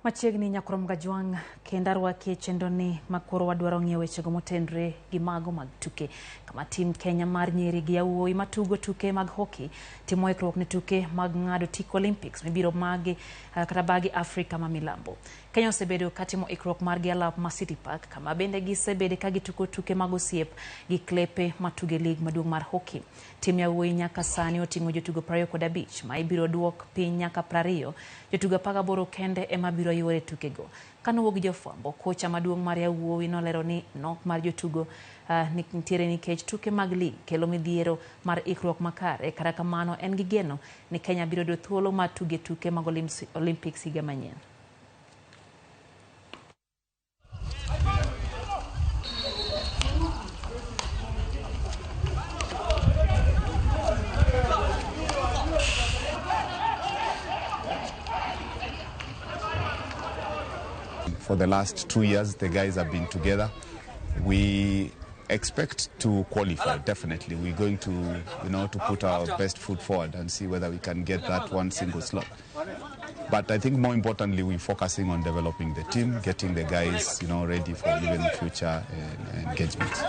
Machiegni nyakrom gajwang kendarwa ke chendoni makoro wadwaro ng'iewo wechego motendre gi mago mag tuke kama tim Kenya mar nyiri gi yawuoyi matugo tuke mag hoki timo ikruok ne tuke mag ng'ado otiko Olimpiks mibiro magi kata bagi Afrika ma milambo. Kenya osebedo katimo ikruok mar gi alap ma City Park kama bende gisebede ka gituko tuke mag osiep gi klepe matuge lig maduong' mar hoki. Tim yawuoyi nyaka sani oting'o jotugo 25 ma ibiro duok piny nyaka 20. Jotugo 18 kende ema biro yore tukego. Kanowuok gi jofwambo, kocha maduong' mar yawuoyi nolero ni nok mar jotugo nitiere nikech tuke mag lig kelo midhiero mar ikruok makare. Kata kamano en gi geno ni Kenya biro yudo thuolo mar tuge tuke mag Olimpiks higa manyien. For the last 2 years, the guys have been together. We expect to qualify, definitely. We're going to, to put our best foot forward and see whether we can get that one single slot. But I think more importantly, we're focusing on developing the team, getting the guys, ready for even future engagements.